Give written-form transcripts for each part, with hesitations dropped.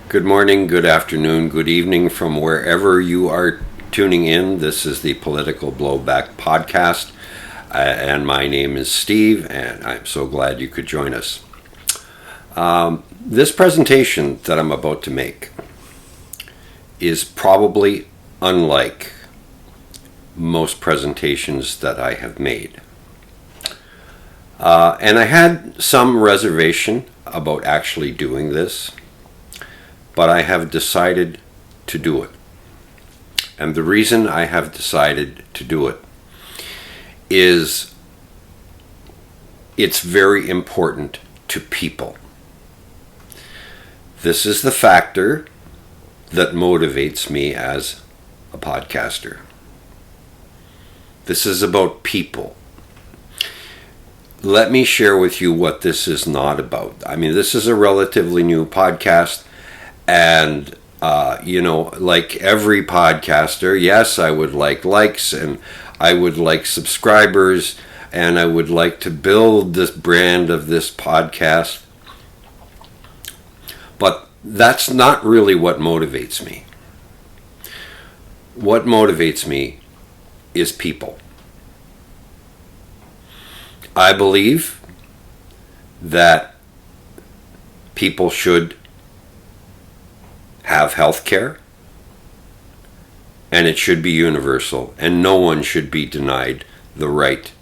Good morning, good afternoon, good evening from wherever you are tuning in. This is the Political Blowback Podcast, and my name is Steve, and I'm so glad you could join us. This presentation that I'm about to make is probably unlike most presentations that I have made. And I had some reservation about actually doing this, but I have decided to do it. And the reason I have decided to do it is it's very important to people. This is the factor that motivates me as a podcaster. This is about people. Let me share with you what this is not about. I mean, this is a relatively new podcast. And, like every podcaster, yes, I would like likes and I would like subscribers and I would like to build this brand of this podcast. But that's not really what motivates me. What motivates me is people. I believe that people should have health care, and it should be universal, and no one should be denied the right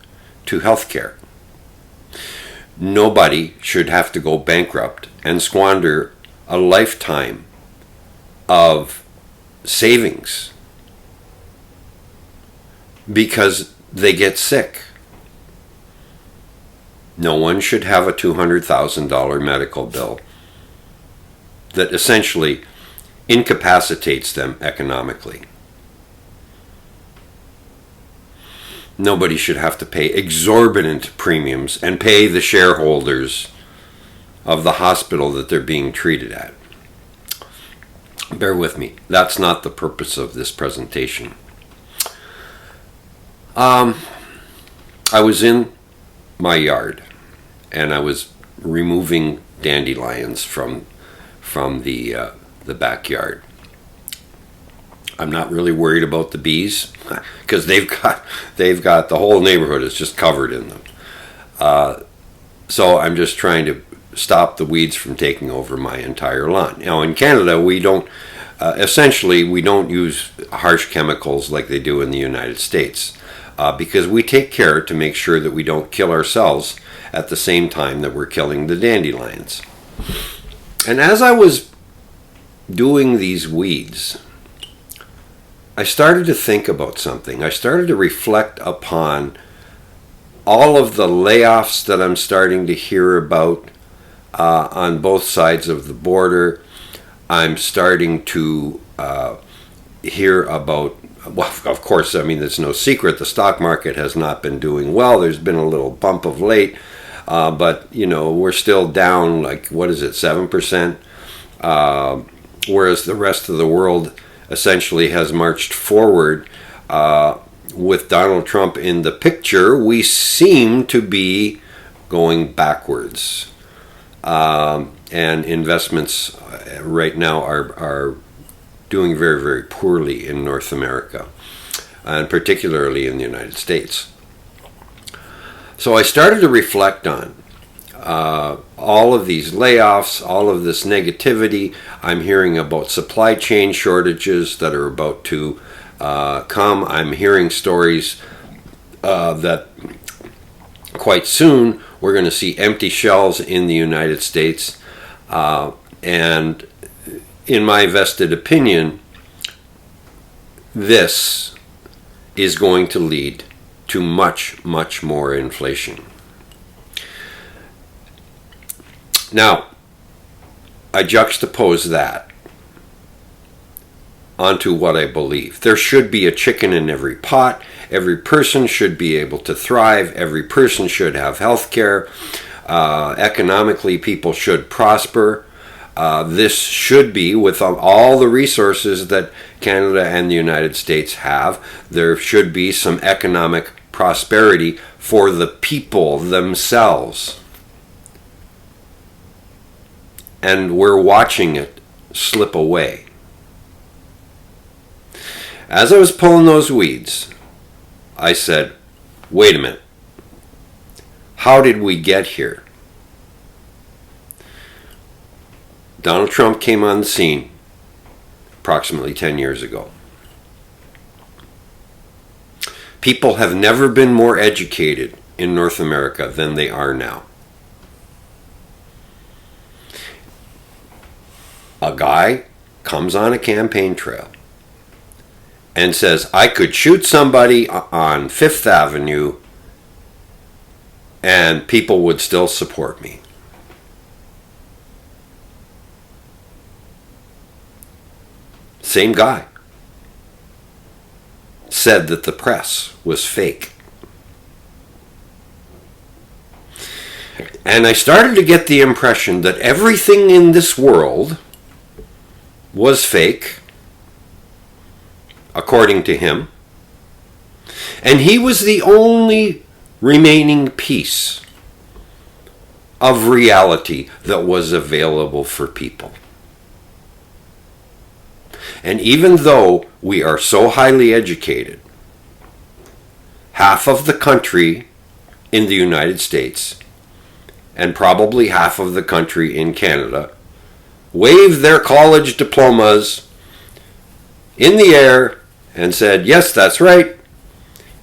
to health care. Nobody should have to go bankrupt and squander a lifetime of savings because they get sick. No one should have a $200,000 medical bill that essentially incapacitates them economically. Nobody should have to pay exorbitant premiums and pay the shareholders of the hospital that they're being treated at. Bear with me. That's not the purpose of this presentation. I was in my yard and I was removing dandelions from the backyard. I'm not really worried about the bees because they've got the whole neighborhood is just covered in them. So I'm just trying to stop the weeds from taking over my entire lawn. Now in Canada we don't use harsh chemicals like they do in the United States because we take care to make sure that we don't kill ourselves at the same time that we're killing the dandelions. And as I was doing these weeds, I started to think about something. I started to reflect upon all of the layoffs that I'm starting to hear about on both sides of the border. I'm starting to hear about, well, of course, I mean, it's no secret the stock market has not been doing well. There's been a little bump of late, but, we're still down, 7%? Whereas the rest of the world essentially has marched forward. With Donald Trump in the picture, we seem to be going backwards. And investments right now are doing very, very poorly in North America, and particularly in the United States. So I started to reflect on all of these layoffs, all of this negativity. I'm hearing about supply chain shortages that are about to come. I'm hearing stories that quite soon we're going to see empty shelves in the United States. And in my vested opinion, this is going to lead to much, much more inflation. Now, I juxtapose that onto what I believe. There should be a chicken in every pot. Every person should be able to thrive. Every person should have health care. Economically, people should prosper. This should be, with all the resources that Canada and the United States have, there should be some economic prosperity for the people themselves. And we're watching it slip away. As I was pulling those weeds, I said, wait a minute. How did we get here? Donald Trump came on the scene approximately 10 years ago. People have never been more educated in North America than they are now. A guy comes on a campaign trail and says, I could shoot somebody on Fifth Avenue and people would still support me. Same guy said that the press was fake. And I started to get the impression that everything in this world was fake, according to him. And he was the only remaining piece of reality that was available for people. And even though we are so highly educated, half of the country in the United States and probably half of the country in Canada waved their college diplomas in the air and said, yes, that's right.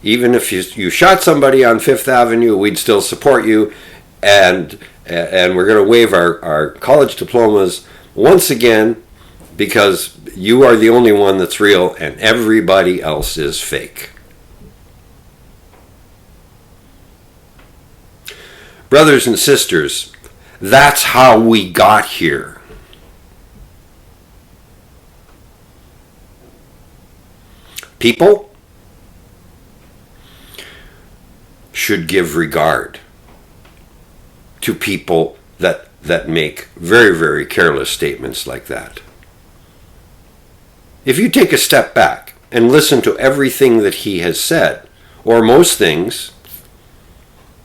Even if you shot somebody on Fifth Avenue, we'd still support you. And we're going to wave our college diplomas once again because you are the only one that's real and everybody else is fake. Brothers and sisters, that's how we got here. People should give regard to people that make very, very careless statements like that. If you take a step back and listen to everything that he has said, or most things,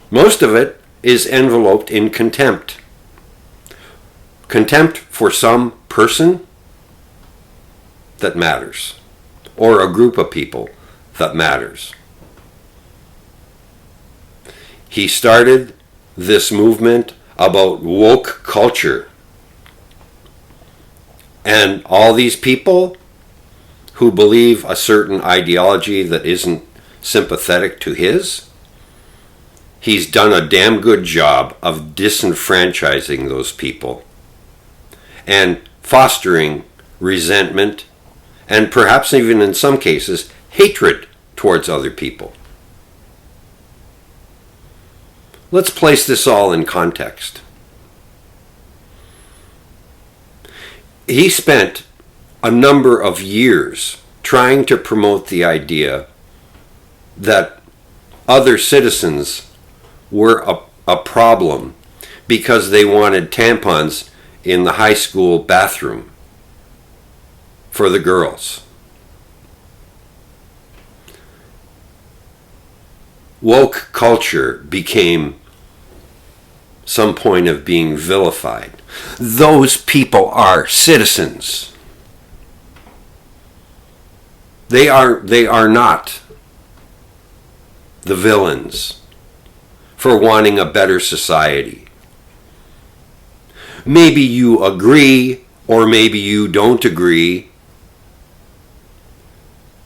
most of it is enveloped in contempt. Contempt for some person that matters, or a group of people that matters. He started this movement about woke culture. And all these people who believe a certain ideology that isn't sympathetic to his, he's done a damn good job of disenfranchising those people and fostering resentment and perhaps even in some cases hatred towards other people. Let's place this all in context. He spent a number of years trying to promote the idea that other citizens were a problem because they wanted tampons in the high school bathroom for the girls. Woke culture became some point of being vilified. Those people are citizens. They are not the villains for wanting a better society. Maybe you agree or maybe you don't agree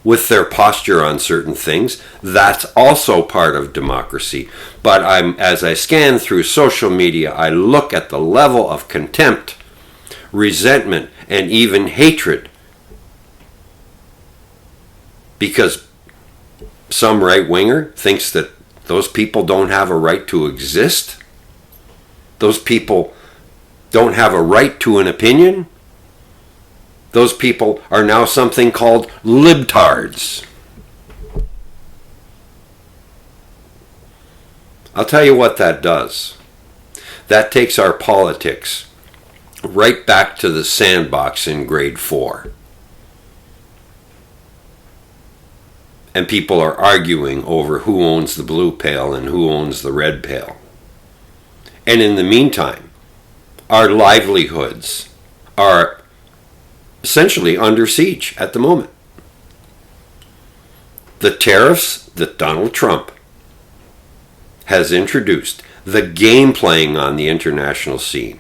with their posture on certain things. That's also part of democracy. But as I scan through social media, I look at the level of contempt, resentment, and even hatred. Because some right-winger thinks that those people don't have a right to exist. Those people don't have a right to an opinion. Those people are now something called libtards. I'll tell you what that does. That takes our politics right back to the sandbox in grade 4. And people are arguing over who owns the blue pail and who owns the red pail. And in the meantime, our livelihoods are essentially under siege at the moment. The tariffs that Donald Trump has introduced, the game playing on the international scene,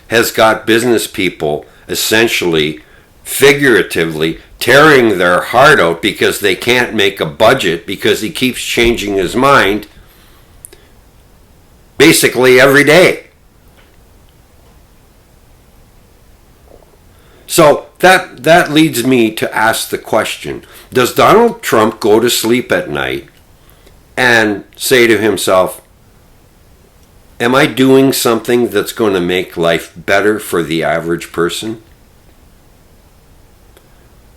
has got business people essentially, figuratively, tearing their heart out because they can't make a budget because he keeps changing his mind basically every day. So that leads me to ask the question, does Donald Trump go to sleep at night and say to himself, am I doing something that's going to make life better for the average person?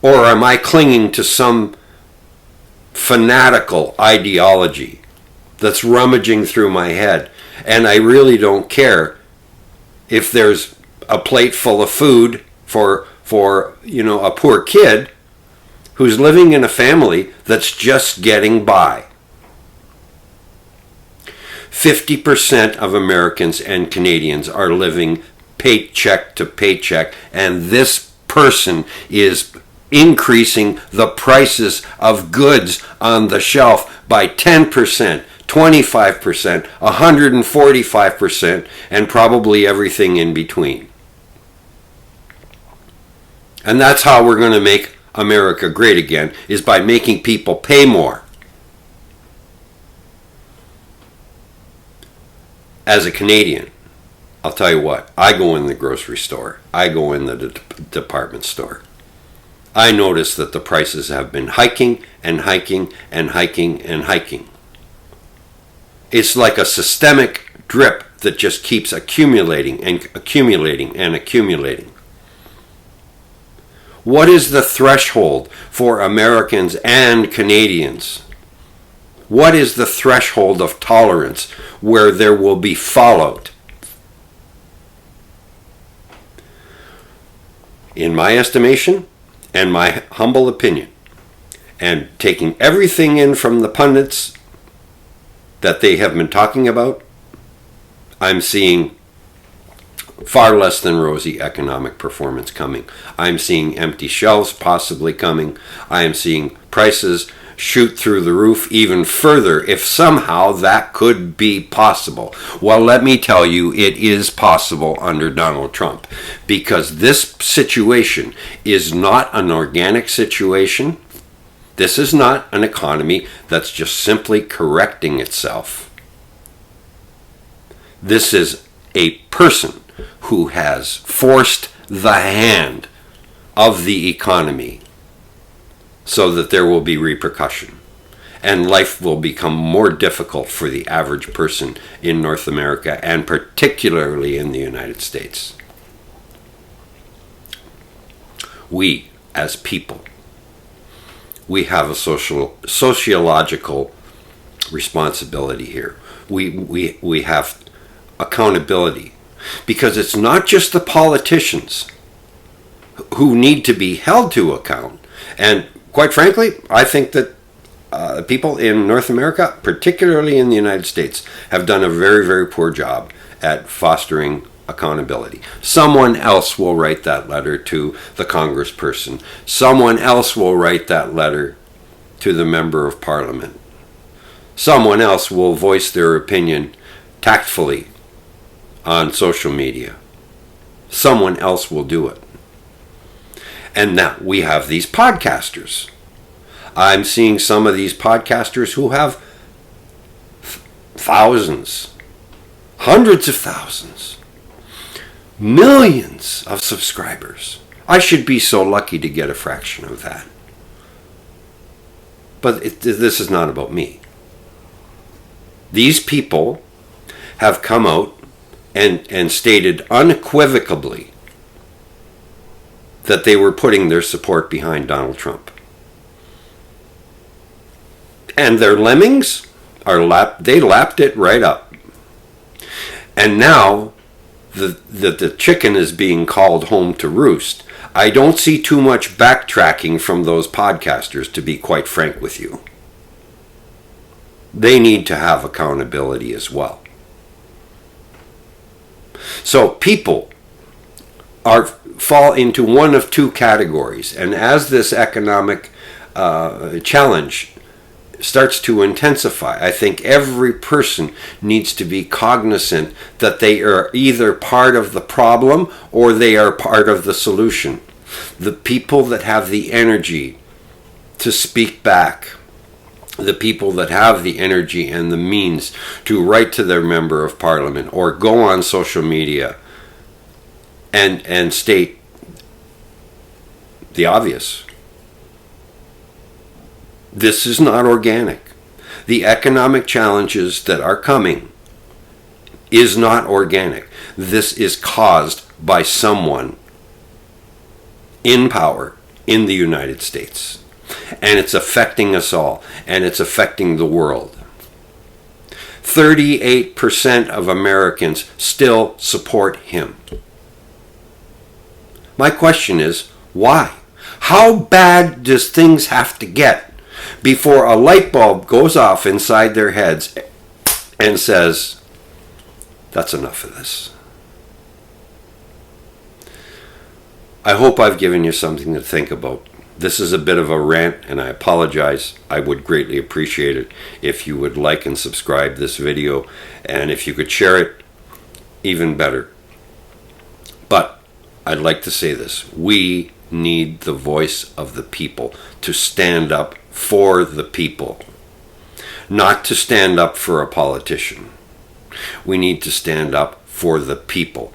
Or am I clinging to some fanatical ideology that's rummaging through my head, and I really don't care if there's a plate full of food for a poor kid who's living in a family that's just getting by. 50% of Americans and Canadians are living paycheck to paycheck, and this person is increasing the prices of goods on the shelf by 10%, 25%, 145%, and probably everything in between. And that's how we're going to make America great again, is by making people pay more. As a Canadian, I'll tell you what, I go in the grocery store, I go in the department store. I notice that the prices have been hiking and hiking and hiking and hiking. It's like a systemic drip that just keeps accumulating and accumulating and accumulating. What is the threshold for Americans and Canadians? What is the threshold of tolerance where there will be fallout? In my estimation, and my humble opinion, and taking everything in from the pundits that they have been talking about, I'm seeing far less than rosy economic performance coming. I'm seeing empty shelves possibly coming. I am seeing prices shoot through the roof even further, if somehow that could be possible. Well, let me tell you, it is possible under Donald Trump, because this situation is not an organic situation. This is not an economy that's just simply correcting itself. This is a person who has forced the hand of the economy so that there will be repercussion, and life will become more difficult for the average person in North America, and particularly in the United States. We, as people, we have a sociological responsibility here. We have accountability, because it's not just the politicians who need to be held to account. And quite frankly, I think that people in North America, particularly in the United States, have done a very, very poor job at fostering accountability. Someone else will write that letter to the congressperson. Someone else will write that letter to the member of parliament. Someone else will voice their opinion tactfully on social media. Someone else will do it. And now we have these podcasters. I'm seeing some of these podcasters who have thousands, hundreds of thousands, millions of subscribers. I should be so lucky to get a fraction of that. But this is not about me. These people have come out and stated unequivocally that they were putting their support behind Donald Trump. And their lemmings they lapped it right up. And now the chicken is being called home to roost. I don't see too much backtracking from those podcasters, to be quite frank with you. They need to have accountability as well. So people fall into one of two categories. And as this economic challenge starts to intensify, I think every person needs to be cognizant that they are either part of the problem or they are part of the solution. The people that have the energy to speak back, the people that have the energy and the means to write to their member of parliament or go on social media and state the obvious. This is not organic. The economic challenges that are coming is not organic. This is caused by someone in power in the United States. And it's affecting us all, and it's affecting the world. 38% of Americans still support him. My question is, why? How bad does things have to get before a light bulb goes off inside their heads and says, that's enough of this? I hope I've given you something to think about. This is a bit of a rant, and I apologize. I would greatly appreciate it if you would like and subscribe this video, and if you could share it, even better. But I'd like to say this. We need the voice of the people to stand up for the people, not to stand up for a politician. We need to stand up for the people.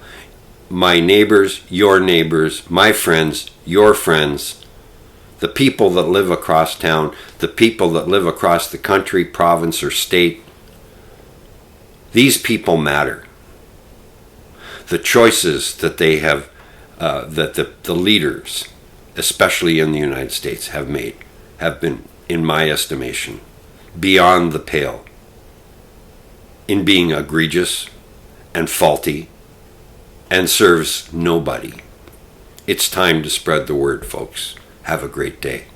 My neighbors, my friends, your friends, the people that live across town, the people that live across the country, province, or state. These people matter. The choices that they have, that the leaders, especially in the United States, have made, have been, in my estimation, beyond the pale in being egregious and faulty and serves nobody. It's time to spread the word, folks. Have a great day.